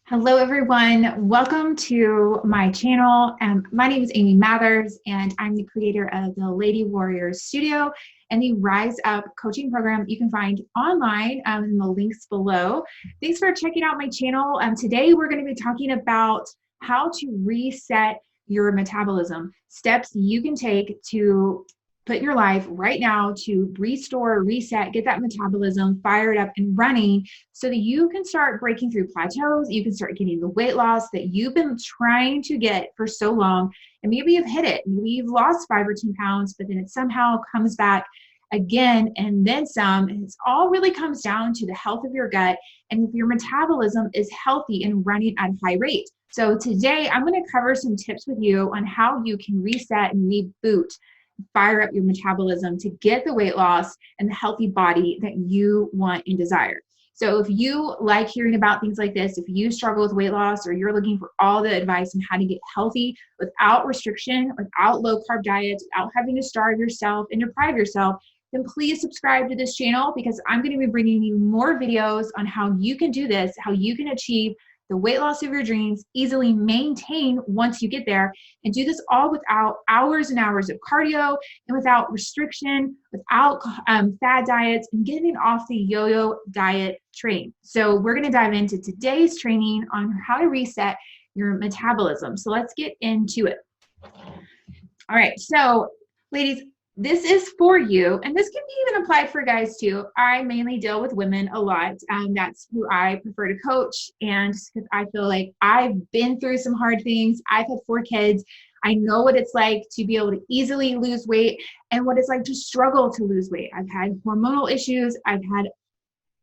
Hello, everyone. Welcome to my channel. My name is Amy Mathers, and I'm the creator of the Lady Warriors Studio and the Rise Up coaching program you can find online in the links below. Thanks for checking out my channel. Today, we're going to be talking about how to reset your metabolism, steps you can take to put in your life right now to restore, reset, get that metabolism fired up and running so that you can start breaking through plateaus, you can start getting the weight loss that you've been trying to get for so long. And maybe you've hit it, maybe you've lost 5 or 10 pounds, but then it somehow comes back again and then some. And it all really comes down to the health of your gut and if your metabolism is healthy and running at a high rate. So today I'm going to cover some tips with you on how you can reset and reboot, fire up your metabolism to get the weight loss and the healthy body that you want and desire. So if you like hearing about things like this, if you struggle with weight loss or you're looking for all the advice on how to get healthy without restriction, without low carb diets, without having to starve yourself and deprive yourself, then please subscribe to this channel because I'm going to be bringing you more videos on how you can do this, how you can achieve the weight loss of your dreams, easily maintain once you get there, and do this all without hours and hours of cardio and without restriction, without fad diets, and getting off the yo-yo diet train. So we're going to dive into today's training on how to reset your metabolism. So let's get into it. All right, so ladies, this is for you, and this can be even applied for guys too. I mainly deal with women a lot. That's who I prefer to coach, and because I feel like I've been through some hard things. I've had 4 kids. I know what it's like to be able to easily lose weight and what it's like to struggle to lose weight. I've had hormonal issues. I've had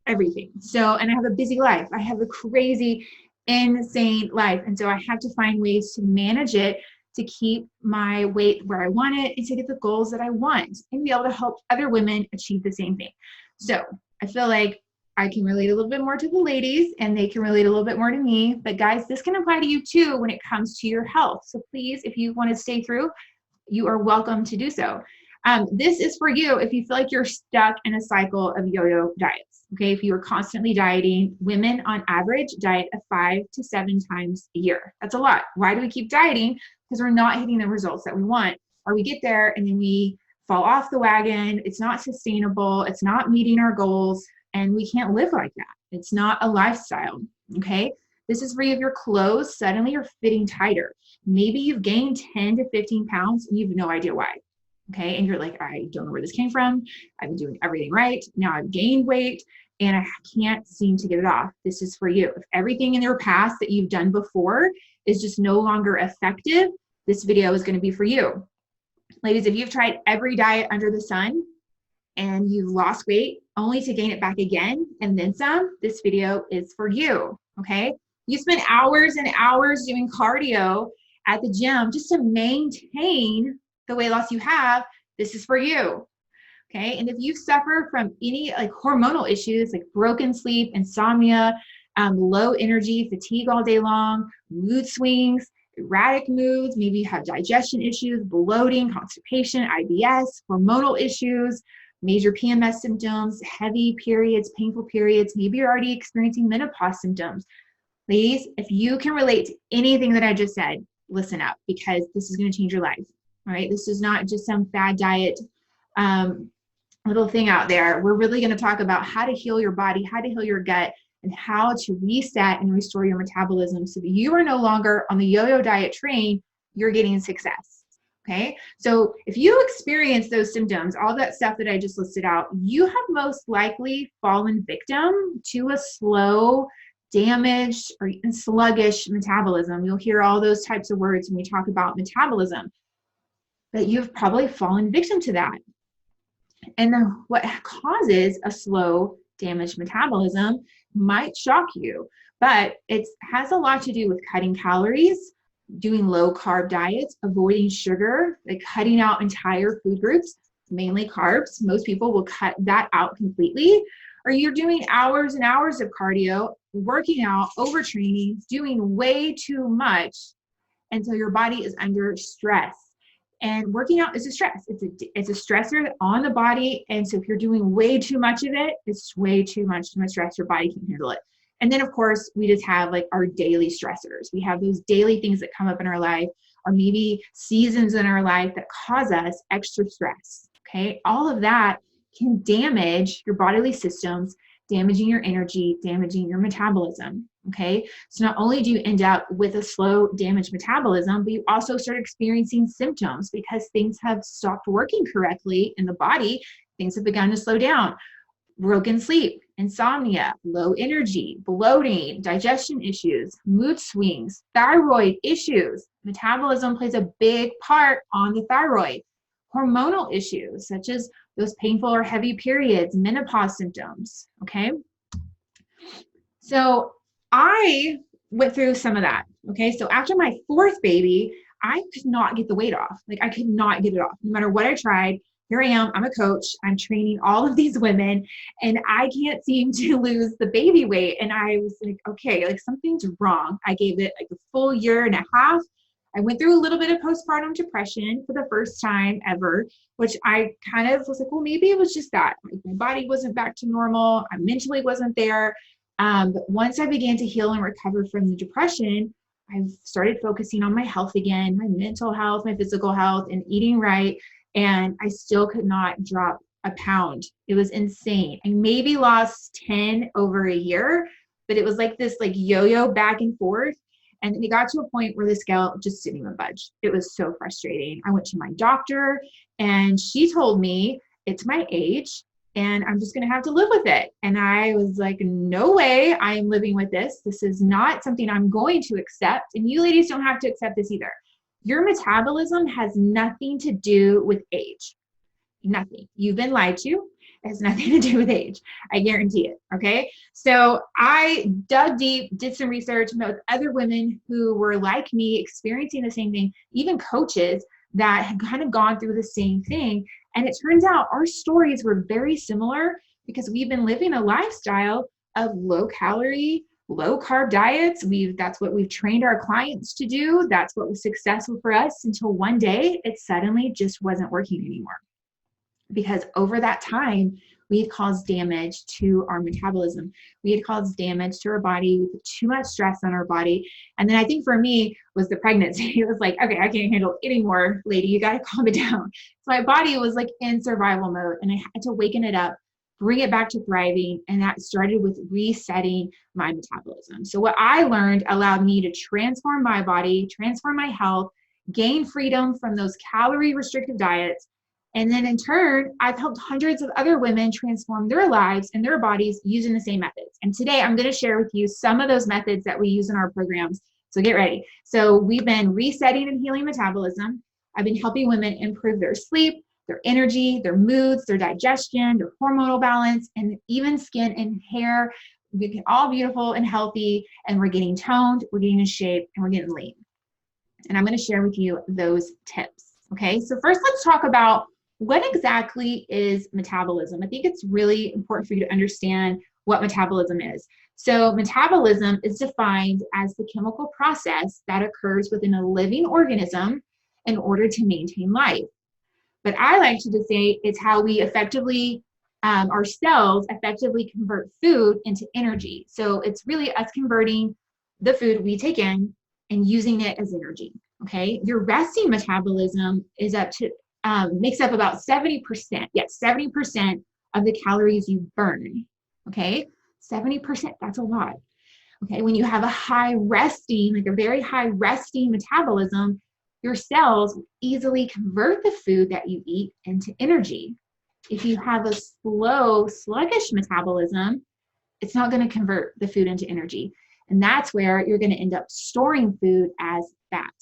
everything. And I have a busy life. I have a crazy, insane life. And so I have to find ways to manage it, to keep my weight where I want it, and to get the goals that I want, and be able to help other women achieve the same thing. So I feel like I can relate a little bit more to the ladies, and they can relate a little bit more to me. But guys, this can apply to you too when it comes to your health. So please, if you want to stay through, you are welcome to do so. This is for you if you feel like you're stuck in a cycle of yo-yo diets. Okay, if you are constantly dieting, women on average diet 5 to 7 times a year. That's a lot. Why do we keep dieting? Because we're not hitting the results that we want, or we get there and then we fall off the wagon. It's not sustainable. It's not meeting our goals, and we can't live like that. It's not a lifestyle, okay? This is for you if your clothes suddenly are fitting tighter. Maybe you've gained 10 to 15 pounds and you have no idea why, okay? And you're like, I don't know where this came from. I've been doing everything right. Now I've gained weight and I can't seem to get it off. This is for you. If everything in your past that you've done before is just no longer effective, this video is going to be for you. Ladies, if you've tried every diet under the sun and you've lost weight only to gain it back again and then some, this video is for you, okay? You spend hours and hours doing cardio at the gym just to maintain the weight loss you have, this is for you, okay? And if you suffer from any like hormonal issues like broken sleep, insomnia, low energy, fatigue all day long, mood swings, erratic moods, maybe you have digestion issues, bloating, constipation, IBS, hormonal issues, major PMS symptoms, heavy periods, painful periods, maybe you're already experiencing menopause symptoms. Ladies, if you can relate to anything that I just said, listen up, because this is going to change your life, all right? This is not just some fad diet little thing out there. We're really going to talk about how to heal your body, how to heal your gut, and how to reset and restore your metabolism so that you are no longer on the yo-yo diet train, you're getting success, okay? So if you experience those symptoms, all that stuff that I just listed out, you have most likely fallen victim to a slow, damaged, or even sluggish metabolism. You'll hear all those types of words when we talk about metabolism, but you've probably fallen victim to that. And then what causes a slow, damaged metabolism might shock you, but it has a lot to do with cutting calories, doing low carb diets, avoiding sugar, like cutting out entire food groups, mainly carbs. Most people will cut that out completely. Or you're doing hours and hours of cardio, working out, overtraining, doing way too much until your body is under stress. And working out is a stress. It's a stressor on the body. And so if you're doing way too much of it, it's way too much stress. Your body can handle it. And then of course, we just have like our daily stressors. We have those daily things that come up in our life, or maybe seasons in our life that cause us extra stress. Okay. All of that can damage your bodily systems, damaging your energy, damaging your metabolism. Okay. So not only do you end up with a slow, damaged metabolism, but you also start experiencing symptoms because things have stopped working correctly in the body. Things have begun to slow down. Broken sleep, insomnia, low energy, bloating, digestion issues, mood swings, thyroid issues. Metabolism plays a big part on the thyroid. Hormonal issues, such as those painful or heavy periods, menopause symptoms, okay? So I went through some of that, okay? So after my fourth baby, I could not get the weight off. Like I could not get it off. No matter what I tried, here I am, I'm a coach, I'm training all of these women, and I can't seem to lose the baby weight. And I was like, okay, like something's wrong. I gave it like a full year and a half. I went through a little bit of postpartum depression for the first time ever, which I kind of was like, well, maybe it was just that. Like my body wasn't back to normal. I mentally wasn't there. But once I began to heal and recover from the depression, I started focusing on my health again, my mental health, my physical health, and eating right. And I still could not drop a pound. It was insane. I maybe lost 10 over a year, but it was like this like yo-yo back and forth. And it got to a point where the scale just didn't even budge. It was so frustrating. I went to my doctor and she told me it's my age and I'm just going to have to live with it. And I was like, no way I am living with this. This is not something I'm going to accept. And you ladies don't have to accept this either. Your metabolism has nothing to do with age. Nothing. You've been lied to. It has nothing to do with age. I guarantee it. Okay. So I dug deep, did some research, met with other women who were like me, experiencing the same thing, even coaches that had kind of gone through the same thing. And it turns out our stories were very similar because we've been living a lifestyle of low calorie, low carb diets. That's what we've trained our clients to do. That's what was successful for us until one day it suddenly just wasn't working anymore. Because over that time, we had caused damage to our metabolism. We had caused damage to our body. We put too much stress on our body. And then I think for me was the pregnancy. It was like, okay, I can't handle it anymore, lady. You got to calm it down. So my body was like in survival mode and I had to waken it up, bring it back to thriving. And that started with resetting my metabolism. So what I learned allowed me to transform my body, transform my health, gain freedom from those calorie restrictive diets. And then in turn, I've helped hundreds of other women transform their lives and their bodies using the same methods. And today I'm going to share with you some of those methods that we use in our programs. So get ready. So we've been resetting and healing metabolism. I've been helping women improve their sleep, their energy, their moods, their digestion, their hormonal balance, and even skin and hair. We get all beautiful and healthy, and we're getting toned, we're getting in shape, and we're getting lean. And I'm going to share with you those tips. Okay, so first let's talk about what exactly is metabolism. I think it's really important for you to understand what metabolism is. So metabolism is defined as the chemical process that occurs within a living organism in order to maintain life. But I like to just say it's how we effectively, our cells effectively convert food into energy. So it's really us converting the food we take in and using it as energy. Okay, your resting metabolism is makes up about 70%. Yes, 70% of the calories you burn. Okay, 70%, that's a lot. Okay, when you have a high resting, like a very high resting metabolism, your cells easily convert the food that you eat into energy. If you have a slow, sluggish metabolism, it's not going to convert the food into energy. And that's where you're going to end up storing food as fat.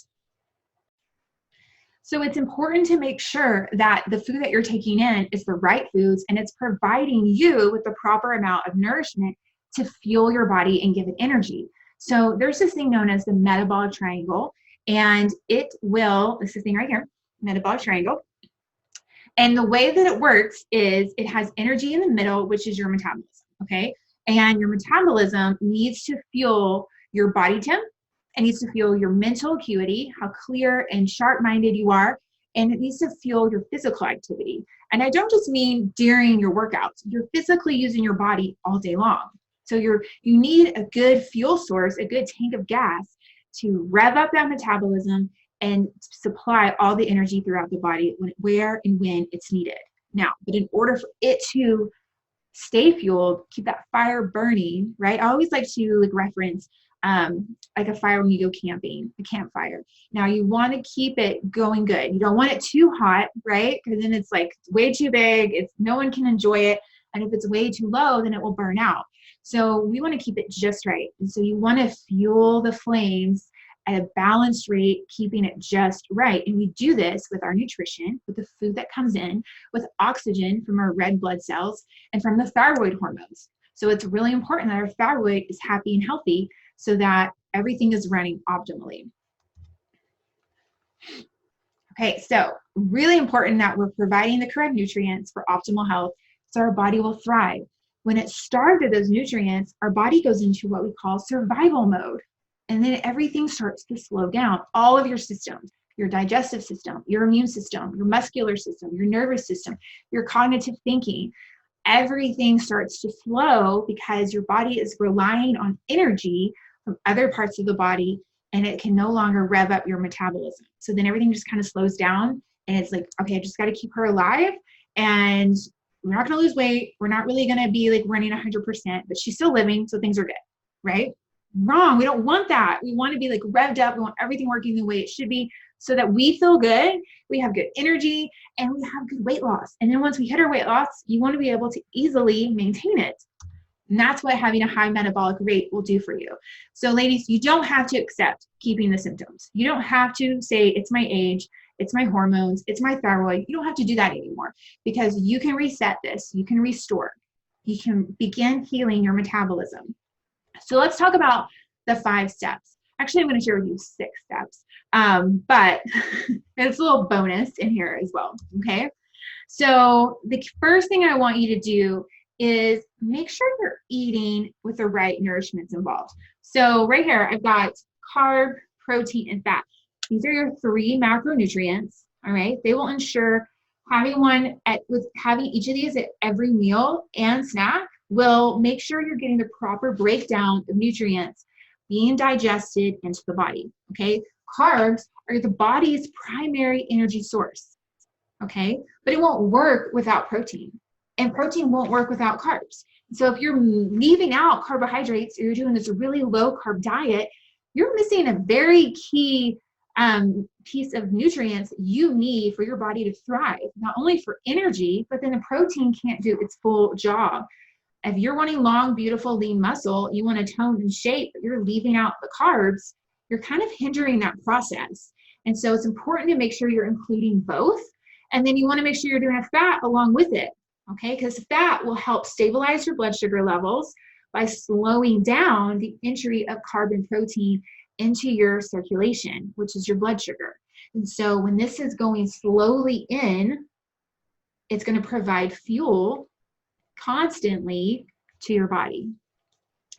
So it's important to make sure that the food that you're taking in is the right foods and it's providing you with the proper amount of nourishment to fuel your body and give it energy. So there's this thing known as the metabolic triangle, and this is the thing right here, metabolic triangle. And the way that it works is it has energy in the middle, which is your metabolism, okay? And your metabolism needs to fuel your body temp. It needs to fuel your mental acuity, how clear and sharp-minded you are, and it needs to fuel your physical activity. And I don't just mean during your workouts. You're physically using your body all day long. So you need a good fuel source, a good tank of gas to rev up that metabolism and supply all the energy throughout the body where and when it's needed. Now, but in order for it to stay fueled, keep that fire burning, right? I always like to reference like a fire when you go camping, a campfire. Now you want to keep it going good. You don't want it too hot, right? Because then it's way too big. No one can enjoy it. And if it's way too low, then it will burn out. So we want to keep it just right. And so you want to fuel the flames at a balanced rate, keeping it just right. And we do this with our nutrition, with the food that comes in, with oxygen from our red blood cells, and from the thyroid hormones. So it's really important that our thyroid is happy and healthy so that everything is running optimally. Okay, so really important that we're providing the correct nutrients for optimal health so our body will thrive. When it's starved of those nutrients, our body goes into what we call survival mode. And then everything starts to slow down. All of your systems, your digestive system, your immune system, your muscular system, your nervous system, your cognitive thinking, everything starts to slow because your body is relying on energy from other parts of the body, and it can no longer rev up your metabolism. So then everything just kind of slows down, and it's like, okay, I just got to keep her alive, and we're not going to lose weight. We're not really going to be running 100%, but she's still living, so things are good, right? Wrong. We don't want that. We want to be revved up. We want everything working the way it should be so that we feel good, we have good energy, and we have good weight loss. And then once we hit our weight loss, you want to be able to easily maintain it. And that's what having a high metabolic rate will do for you. So ladies, you don't have to accept keeping the symptoms. You don't have to say it's my age, it's my hormones, it's my thyroid. You don't have to do that anymore because you can reset this. You can restore. You can begin healing your metabolism. So let's talk about the 5 steps. Actually, I'm going to share with you 6 steps, but it's a little bonus in here as well, okay? So the first thing I want you to do is make sure you're eating with the right nourishments involved. So right here, I've got carb, protein, and fat. These are your 3 macronutrients, all right? They will ensure having each of these at every meal and snack will make sure you're getting the proper breakdown of nutrients being digested into the body, okay? Carbs are the body's primary energy source, okay? But it won't work without protein, and protein won't work without carbs. So if you're leaving out carbohydrates or you're doing this really low carb diet, you're missing a very key piece of nutrients you need for your body to thrive, not only for energy, but then the protein can't do its full job. If you're wanting long, beautiful, lean muscle, you want to tone and shape, but you're leaving out the carbs, you're kind of hindering that process. And so it's important to make sure you're including both. And then you want to make sure you're doing a fat along with it, okay? Because fat will help stabilize your blood sugar levels by slowing down the entry of carb and protein into your circulation, which is your blood sugar. And so when this is going slowly in, it's going to provide fuel constantly to your body.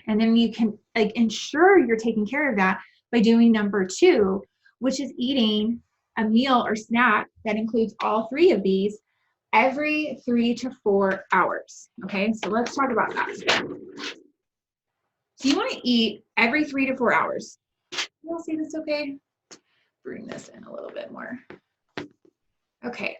And then you can ensure you're taking care of that by doing number 2, which is eating a meal or snack that includes all 3 of these every 3 to 4 hours. Okay, so let's talk about that. So you want to eat every 3 to 4 hours. You all see this okay? Bring this in a little bit more. Okay,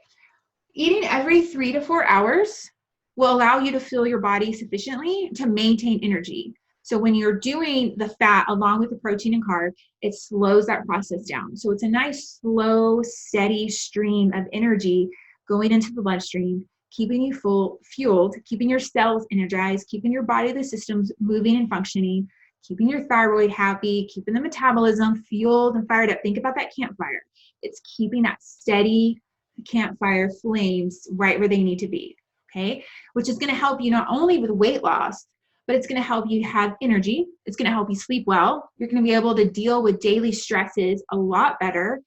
eating every 3 to 4 hours will allow you to fuel your body sufficiently to maintain energy. So when you're doing the fat along with the protein and carb, it slows that process down. So it's a nice, slow, steady stream of energy going into the bloodstream, keeping you fueled, keeping your cells energized, keeping your body, the systems moving and functioning, keeping your thyroid happy, keeping the metabolism fueled and fired up. Think about that campfire. It's keeping that steady campfire flames right where they need to be. Okay, which is going to help you not only with weight loss, but it's going to help you have energy. It's going to help you sleep well. You're going to be able to deal with daily stresses a lot better.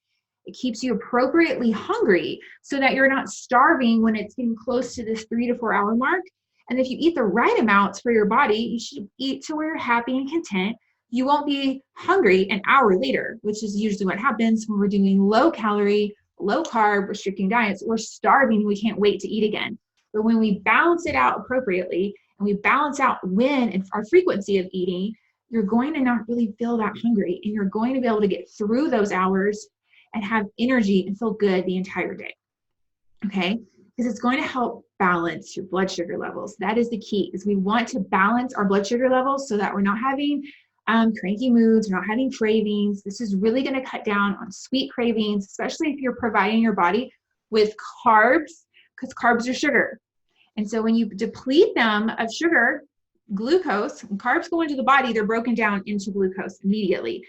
It keeps you appropriately hungry so that you're not starving when it's getting close to this 3 to 4 hour mark. And if you eat the right amounts for your body, you should eat to where you're happy and content. You won't be hungry an hour later, which is usually what happens when we're doing low calorie, low carb, restricting diets. We're starving. We can't wait to eat again. But when we balance it out appropriately and we balance out when and our frequency of eating, you're going to not really feel that hungry, and you're going to be able to get through those hours and have energy and feel good the entire day. Okay? Because it's going to help balance your blood sugar levels. That is the key, is we want to balance our blood sugar levels so that we're not having cranky moods, we're not having cravings. This is really going to cut down on sweet cravings, especially if you're providing your body with carbs, because carbs are sugar. And so when you deplete them of sugar, glucose, and carbs go into the body, they're broken down into glucose immediately.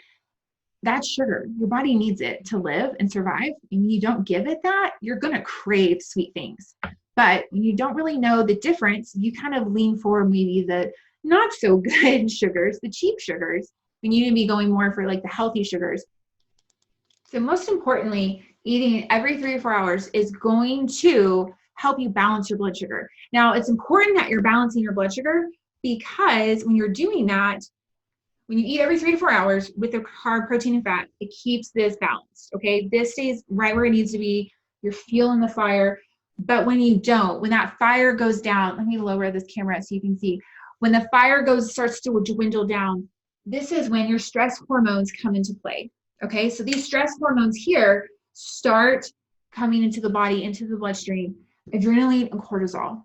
That's sugar. Your body needs it to live and survive. And when you don't give it that, you're going to crave sweet things. But when you don't really know the difference, you kind of lean for maybe the not so good sugars, the cheap sugars. You need to be going more for like the healthy sugars. So most importantly, eating every 3 to 4 hours is going to help you balance your blood sugar. Now, it's important that you're balancing your blood sugar, because when you're doing that, when you eat every 3 to 4 hours with the carb, protein, and fat, it keeps this balanced, okay? This stays right where it needs to be. You're feeling the fire. But when you don't, when that fire goes down, let me lower this camera so you can see. When the fire starts to dwindle down, this is when your stress hormones come into play, okay? So these stress hormones here start coming into the body, into the bloodstream, adrenaline and cortisol.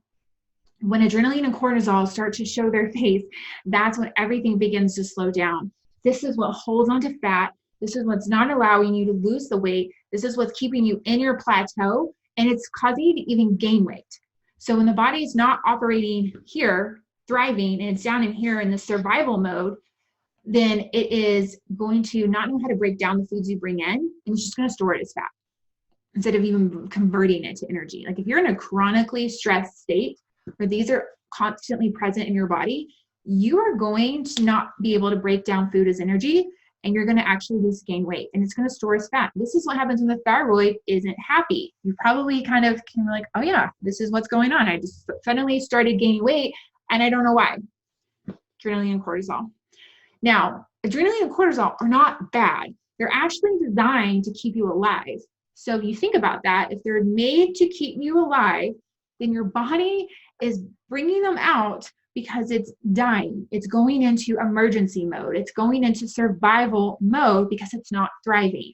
When adrenaline and cortisol start to show their face, that's when everything begins to slow down. This is what holds onto fat. This is what's not allowing you to lose the weight. This is what's keeping you in your plateau, and it's causing you to even gain weight. So when the body is not operating here, thriving, and it's down in here in the survival mode, then it is going to not know how to break down the foods you bring in, and it's just going to store it as fat instead of even converting it to energy. Like if you're in a chronically stressed state, where these are constantly present in your body, you are going to not be able to break down food as energy, and you're going to actually just gain weight, and it's going to store as fat. This is what happens when the thyroid isn't happy. You probably kind of can be like, oh yeah, this is what's going on. I just suddenly started gaining weight, and I don't know why. Adrenaline and cortisol. Now, adrenaline and cortisol are not bad. They're actually designed to keep you alive. So if you think about that, if they're made to keep you alive, then your body is bringing them out because it's dying. It's going into emergency mode. It's going into survival mode because it's not thriving.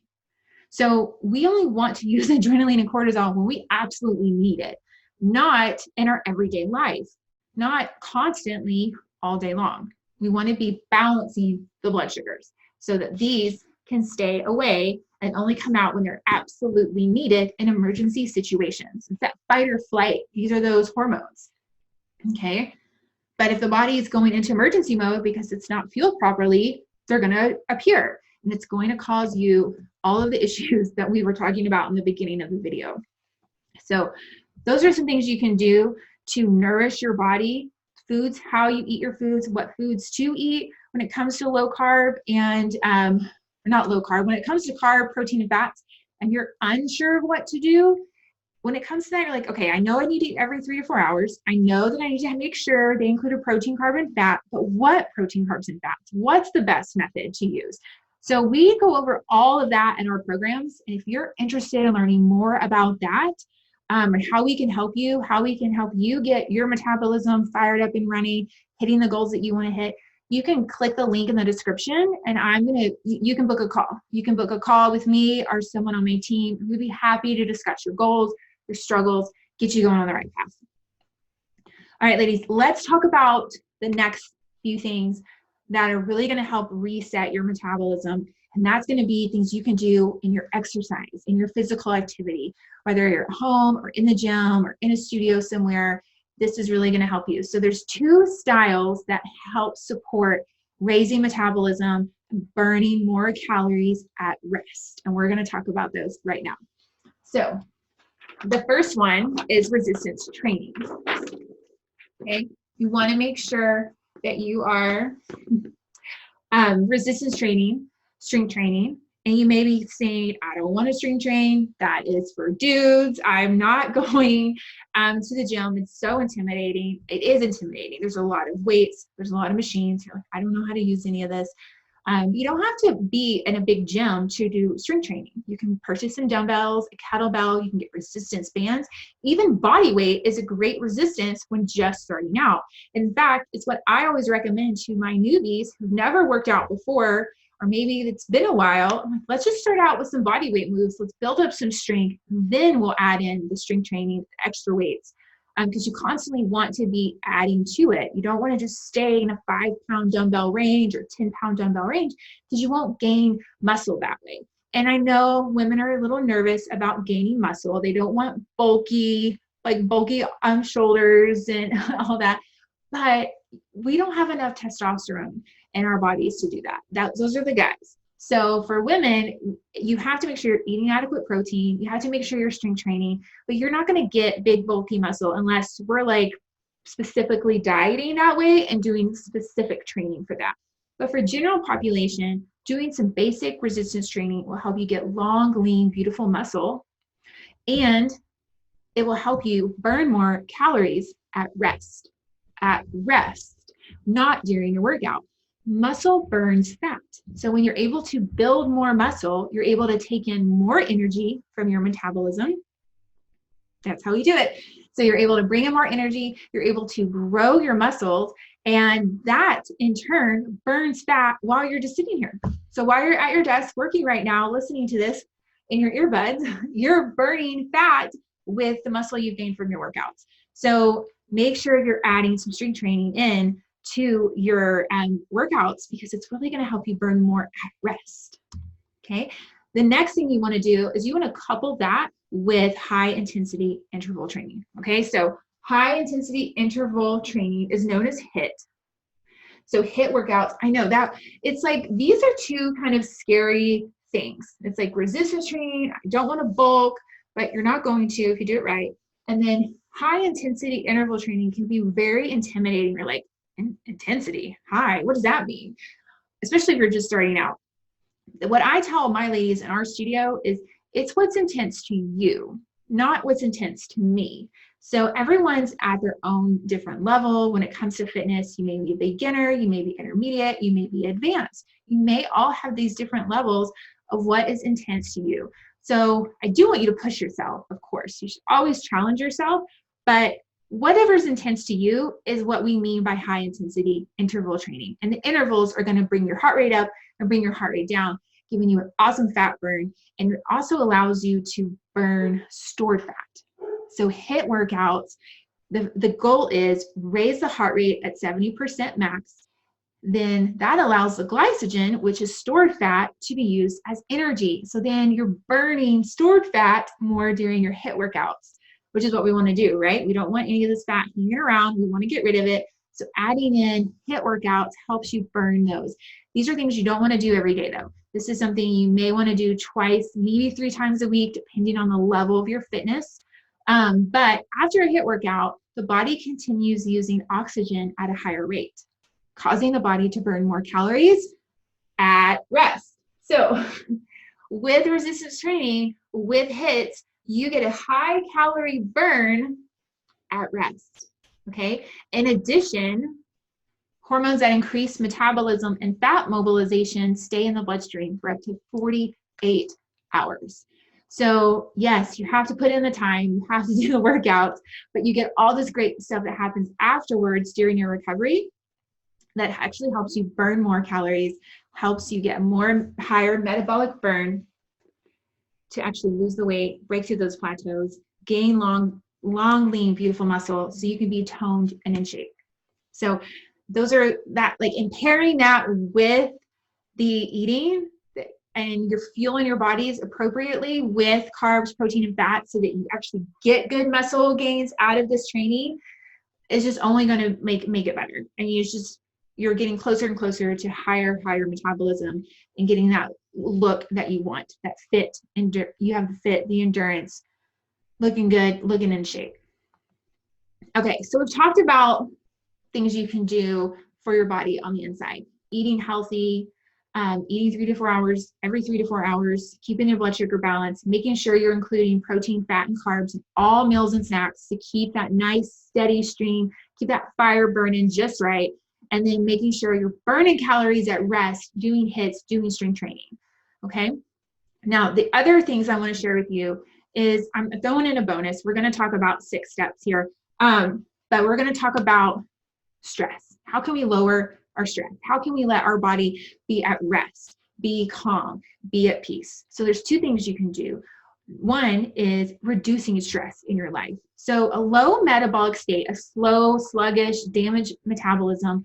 So we only want to use adrenaline and cortisol when we absolutely need it, not in our everyday life, not constantly all day long. We want to be balancing the blood sugars so that these can stay away and only come out when they're absolutely needed in emergency situations. It's that fight or flight. These are those hormones, okay? But if the body is going into emergency mode because it's not fueled properly, they're gonna appear, and it's going to cause you all of the issues that we were talking about in the beginning of the video. So those are some things you can do to nourish your body, foods, how you eat your foods, what foods to eat when it comes to low carb and not low carb, when it comes to carb, protein, and fats, and you're unsure of what to do, when it comes to that, you're like, okay, I know I need to eat every 3 to 4 hours. I know that I need to make sure they include a protein, carb, and fat, but what protein, carbs, and fats? What's the best method to use? So we go over all of that in our programs. And if you're interested in learning more about that, and how we can help you get your metabolism fired up and running, hitting the goals that you want to hit, you can click the link in the description, and you can book a call. You can book a call with me or someone on my team. We'd be happy to discuss your goals, your struggles, get you going on the right path. All right, ladies, let's talk about the next few things that are really going to help reset your metabolism. And that's going to be things you can do in your exercise, in your physical activity, whether you're at home or in the gym or in a studio somewhere. This is really going to help you. So there's 2 styles that help support raising metabolism and burning more calories at rest. And we're going to talk about those right now. So the first one is resistance training. Okay, you want to make sure that you are resistance training, strength training. And you may be saying, I don't want to strength train. That is for dudes. I'm not going to the gym. It's so intimidating. It is intimidating. There's a lot of weights. There's a lot of machines. You're like, I don't know how to use any of this. You don't have to be in a big gym to do strength training. You can purchase some dumbbells, a kettlebell, you can get resistance bands. Even body weight is a great resistance when just starting out. In fact, it's what I always recommend to my newbies who've never worked out before, or maybe it's been a while. I'm like, let's just start out with some body weight moves. Let's build up some strength. Then we'll add in the strength training, extra weights. Because you constantly want to be adding to it. You don't want to just stay in a 5-pound dumbbell range or 10-pound dumbbell range, because you won't gain muscle that way. And I know women are a little nervous about gaining muscle. They don't want bulky shoulders and all that. But we don't have enough testosterone in our bodies to do that. Those are the guys. So for women, you have to make sure you're eating adequate protein. You have to make sure you're strength training, but you're not going to get big, bulky muscle unless we're like specifically dieting that way and doing specific training for that. But for general population, doing some basic resistance training will help you get long, lean, beautiful muscle, and it will help you burn more calories at rest, not during your workout. Muscle burns fat. So when you're able to build more muscle, you're able to take in more energy from your metabolism. That's how we do it. So you're able to bring in more energy, you're able to grow your muscles, and that in turn burns fat while you're just sitting here. So while you're at your desk working right now, listening to this in your earbuds, you're burning fat with the muscle you've gained from your workouts. So make sure you're adding some strength training in to your workouts, because it's really going to help you burn more at rest. Okay. The next thing you want to do is you want to couple that with high intensity interval training. Okay. So high intensity interval training is known as HIIT. So HIIT workouts, I know that it's like, these are two kind of scary things. It's like resistance training. I don't want to bulk, but you're not going to if you do it right. And then high intensity interval training can be very intimidating. You're like, intensity, high, what does that mean? Especially if you're just starting out. What I tell my ladies in our studio is it's what's intense to you, not what's intense to me. So everyone's at their own different level when it comes to fitness. You may be a beginner, you may be intermediate, you may be advanced. You may all have these different levels of what is intense to you. So I do want you to push yourself, of course. You should always challenge yourself, but whatever's intense to you is what we mean by high intensity interval training. And the intervals are going to bring your heart rate up and bring your heart rate down, giving you an awesome fat burn. And it also allows you to burn stored fat. So HIIT workouts, the goal is raise the heart rate at 70% max. Then that allows the glycogen, which is stored fat, to be used as energy. So then you're burning stored fat more during your HIIT workouts, which is what we want to do, right? We don't want any of this fat hanging around. We want to get rid of it. So adding in HIIT workouts helps you burn those. These are things you don't want to do every day, though. This is something you may want to do twice, maybe 3 times a week, depending on the level of your fitness. But after a HIIT workout, the body continues using oxygen at a higher rate, causing the body to burn more calories at rest. So with resistance training, with HIITs, you get a high calorie burn at rest, okay? In addition, hormones that increase metabolism and fat mobilization stay in the bloodstream for up to 48 hours. So yes, you have to put in the time, you have to do the workouts, but you get all this great stuff that happens afterwards during your recovery that actually helps you burn more calories, helps you get more higher metabolic burn to actually lose the weight, break through those plateaus, gain long, lean, beautiful muscle so you can be toned and in shape. So those are that, like, in pairing that with the eating and you're fueling your bodies appropriately with carbs, protein, and fat so that you actually get good muscle gains out of this training is just only going to make it better. And you're getting closer and closer to higher metabolism and getting that look that you want, that fit, and you have the fit, the endurance, looking good, looking in shape. Okay, so we've talked about things you can do for your body on the inside. Eating healthy, eating every 3 to 4 hours, keeping your blood sugar balance, making sure you're including protein, fat, and carbs in all meals and snacks to keep that nice steady stream, keep that fire burning just right. and then making sure you're burning calories at rest, doing hits, doing strength training. Okay. Now, the other things I want to share with you is I'm throwing in a bonus. We're going to talk about 6 steps here, but we're going to talk about stress. How can we lower our stress? How can we let our body be at rest, be calm, be at peace? So there's 2 things you can do. One is reducing stress in your life. So a low metabolic state, a slow, sluggish, damaged metabolism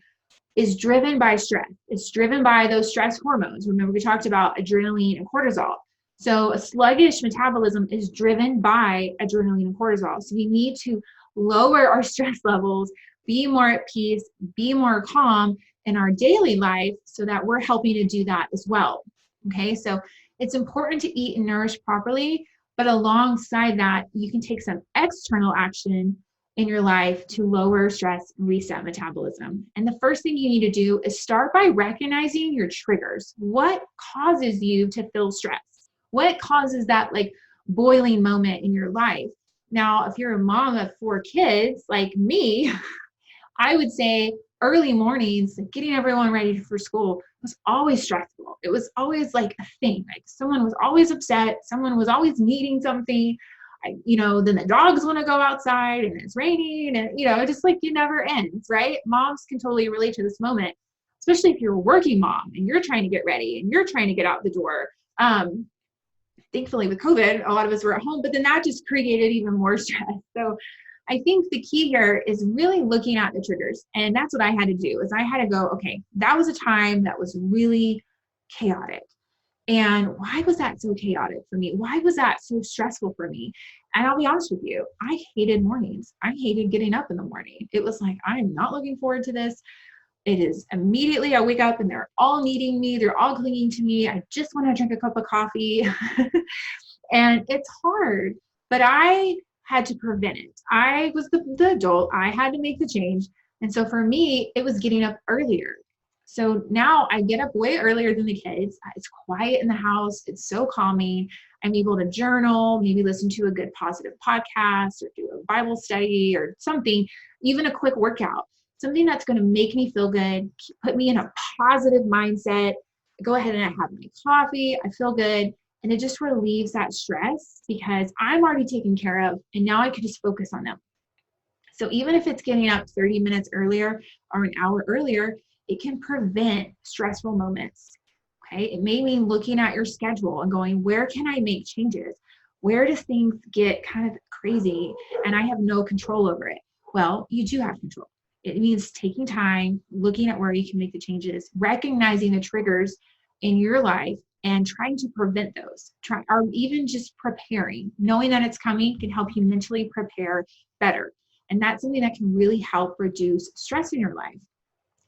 is driven by stress. It's driven by those stress hormones. Remember, we talked about adrenaline and cortisol. So a sluggish metabolism is driven by adrenaline and cortisol. So we need to lower our stress levels, be more at peace, be more calm in our daily life so that we're helping to do that as well. Okay, so it's important to eat and nourish properly, but alongside that, you can take some external action in your life to lower stress and reset metabolism. And the first thing you need to do is start by recognizing your triggers. What causes you to feel stressed? What causes that like boiling moment in your life? Now, if you're a mom of 4 kids like me, I would say early mornings, getting everyone ready for school was always stressful. It was always like a thing. Like someone was always upset. Someone was always needing something. Then the dogs want to go outside and it's raining and, it just like it never ends, right? Moms can totally relate to this moment, especially if you're a working mom and you're trying to get ready and you're trying to get out the door. Thankfully with COVID, a lot of us were at home, but then that just created even more stress. So I think the key here is really looking at the triggers. And that's what I had to do is I had to go, okay, that was a time that was really chaotic. And why was that so chaotic for me? Why was that so stressful for me? And I'll be honest with you, I hated mornings. I hated getting up in the morning. It was like, I'm not looking forward to this. It is immediately I wake up and they're all needing me. They're all clinging to me. I just want to drink a cup of coffee. And it's hard, but I had to prevent it. I was the adult. I had to make the change. And so for me, it was getting up earlier. So now I get up way earlier than the kids. It's quiet in the house. It's so calming. I'm able to journal, maybe listen to a good positive podcast or do a Bible study or something, even a quick workout, something that's going to make me feel good, put me in a positive mindset. I go ahead and I have my coffee. I feel good. And it just relieves that stress because I'm already taken care of. And now I can just focus on them. So even if it's getting up 30 minutes earlier or an hour earlier, it can prevent stressful moments. Okay. It may mean looking at your schedule and going, where can I make changes? Where do things get kind of crazy and I have no control over it? Well, you do have control. It means taking time, looking at where you can make the changes, recognizing the triggers in your life and trying to prevent those, or even just preparing. Knowing that it's coming can help you mentally prepare better. And that's something that can really help reduce stress in your life.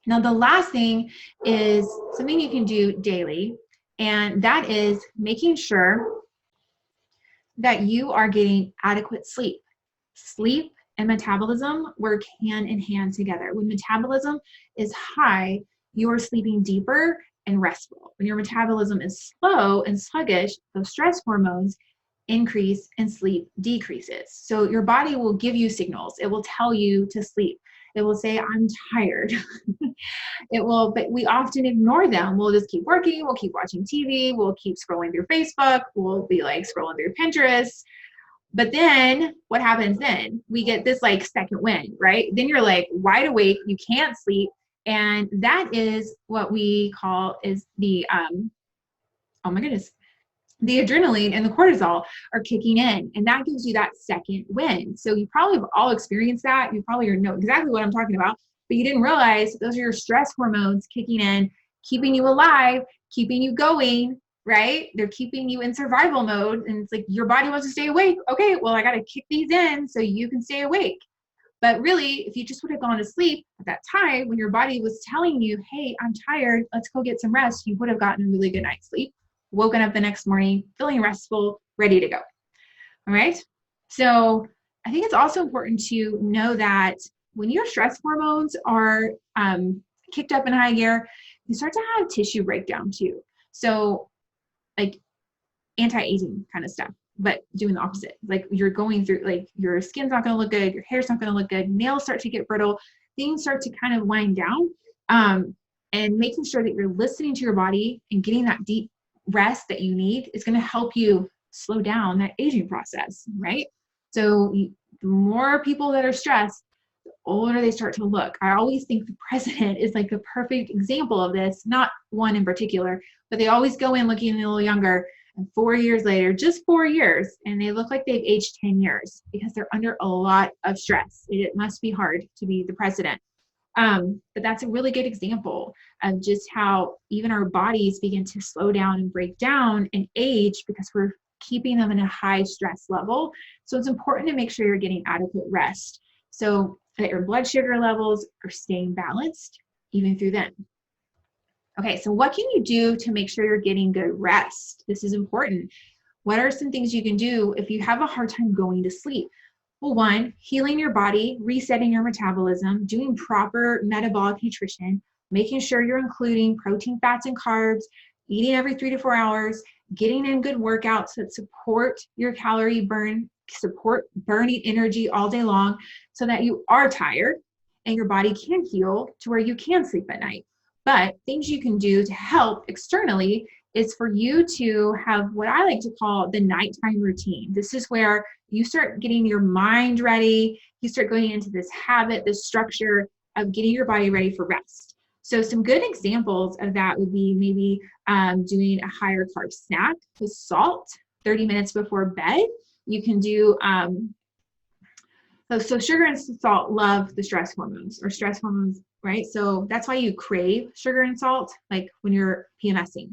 Now, the last thing is something you can do daily, and that is making sure that you are getting adequate sleep. Sleep and metabolism work hand in hand together. When metabolism is high, you are sleeping deeper and restful. When your metabolism is slow and sluggish, those stress hormones increase and sleep decreases. So your body will give you signals. It will tell you to sleep. It will say, I'm tired. But we often ignore them. We'll just keep working. We'll keep watching TV. We'll keep scrolling through Facebook. We'll be like scrolling through Pinterest. But then what happens then? We get this like second wind, right? Then you're like wide awake. You can't sleep. And that is what we call is the, oh my goodness, the adrenaline and the cortisol are kicking in, and that gives you that second wind. So you probably have all experienced that. You probably know exactly what I'm talking about, but you didn't realize those are your stress hormones kicking in, keeping you alive, keeping you going, right? They're keeping you in survival mode. And it's like your body wants to stay awake. Okay, well, I got to kick these in so you can stay awake. But really, if you just would have gone to sleep at that time when your body was telling you, hey, I'm tired, let's go get some rest, you would have gotten a really good night's sleep. Woken up the next morning, feeling restful, ready to go. All right. So I think it's also important to know that when your stress hormones are kicked up in high gear, you start to have tissue breakdown too. So like anti-aging kind of stuff, but doing the opposite. Like you're going through, like your skin's not going to look good. Your hair's not going to look good. Nails start to get brittle. Things start to kind of wind down. And making sure that you're listening to your body and getting that deep rest that you need is going to help you slow down that aging process, right? So the more people that are stressed, the older they start to look. I always think the president is like the perfect example of this, not one in particular, but they always go in looking a little younger, and 4 years later, just 4 years, and they look like they've aged 10 years because they're under a lot of stress. It must be hard to be the president. But that's a really good example of just how even our bodies begin to slow down and break down and age because we're keeping them in a high stress level. So it's important to make sure you're getting adequate rest so that your blood sugar levels are staying balanced even through then. Okay, so what can you do to make sure you're getting good rest? This is important. What are some things you can do if you have a hard time going to sleep? Well, one, healing your body, resetting your metabolism, doing proper metabolic nutrition, making sure you're including protein, fats, and carbs, eating every 3 to 4 hours, getting in good workouts that support your calorie burn, support burning energy all day long so that you are tired and your body can heal to where you can sleep at night. But things you can do to help externally is for you to have what I like to call the nighttime routine. This is where you start getting your mind ready. You start going into this habit, this structure of getting your body ready for rest. So some good examples of that would be maybe doing a higher carb snack with salt 30 minutes before bed. You can do, so sugar and salt love the stress hormones right? So that's why you crave sugar and salt, like when you're PMSing,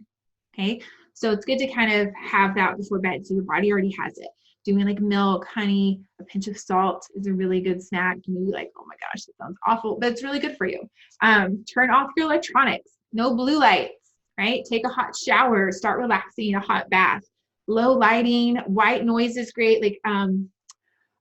okay? So it's good to kind of have that before bed so your body already has it. Doing like milk, honey, a pinch of salt is a really good snack. You may be like, oh my gosh, that sounds awful, but it's really good for you. Turn off your electronics, no blue lights, right? Take a hot shower, start relaxing in a hot bath. Low lighting, white noise is great, like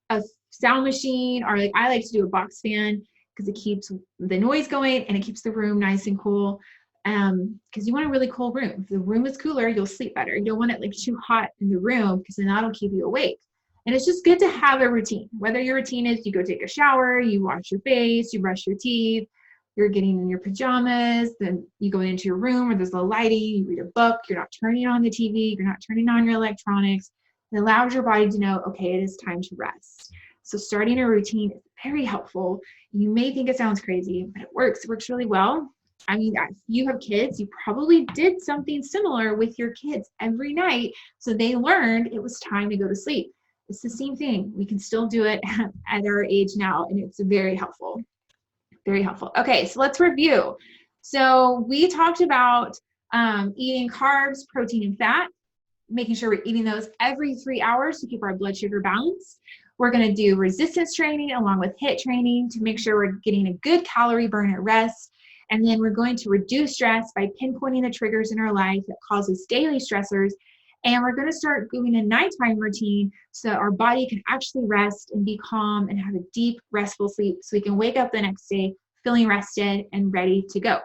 a sound machine, or like I like to do a box fan because it keeps the noise going and it keeps the room nice and cool. Because you want a really cool room. If the room is cooler, you'll sleep better. You don't want it like too hot in the room because then that'll keep you awake. And it's just good to have a routine. Whether your routine is you go take a shower, you wash your face, you brush your teeth, you're getting in your pajamas, then you go into your room where there's low lighting, you read a book, you're not turning on the TV, you're not turning on your electronics. It allows your body to know, okay, it is time to rest. So starting a routine is very helpful. You may think it sounds crazy, but it works. It works really well. I mean, if you have kids, you probably did something similar with your kids every night. So they learned it was time to go to sleep. It's the same thing. We can still do it at our age now, and it's very helpful. Very helpful. Okay, so let's review. So we talked about eating carbs, protein, and fat, making sure we're eating those every 3 hours to keep our blood sugar balanced. We're going to do resistance training along with HIIT training to make sure we're getting a good calorie burn at rest. And then we're going to reduce stress by pinpointing the triggers in our life that causes daily stressors. And we're going to start doing a nighttime routine so our body can actually rest and be calm and have a deep, restful sleep so we can wake up the next day feeling rested and ready to go.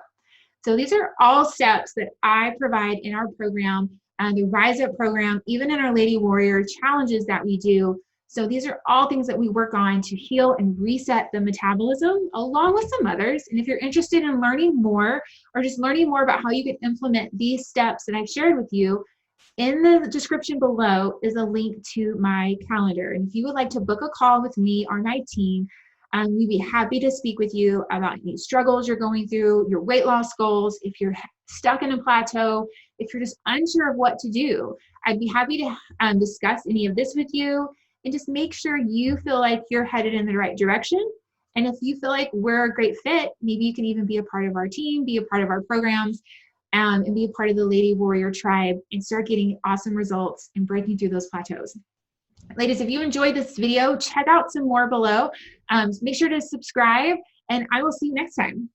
So these are all steps that I provide in our program, the Rise Up program, even in our Lady Warrior challenges that we do. So these are all things that we work on to heal and reset the metabolism along with some others. And if you're interested in learning more or just learning more about how you can implement these steps that I've shared with you, in the description below is a link to my calendar. And if you would like to book a call with me or my team, we'd be happy to speak with you about any struggles you're going through, your weight loss goals, if you're stuck in a plateau, if you're just unsure of what to do. I'd be happy to discuss any of this with you and just make sure you feel like you're headed in the right direction. And if you feel like we're a great fit, maybe you can even be a part of our team, be a part of our programs, and be a part of the Lady Warrior tribe and start getting awesome results and breaking through those plateaus. Ladies, if you enjoyed this video, check out some more below. Make sure to subscribe, and I will see you next time.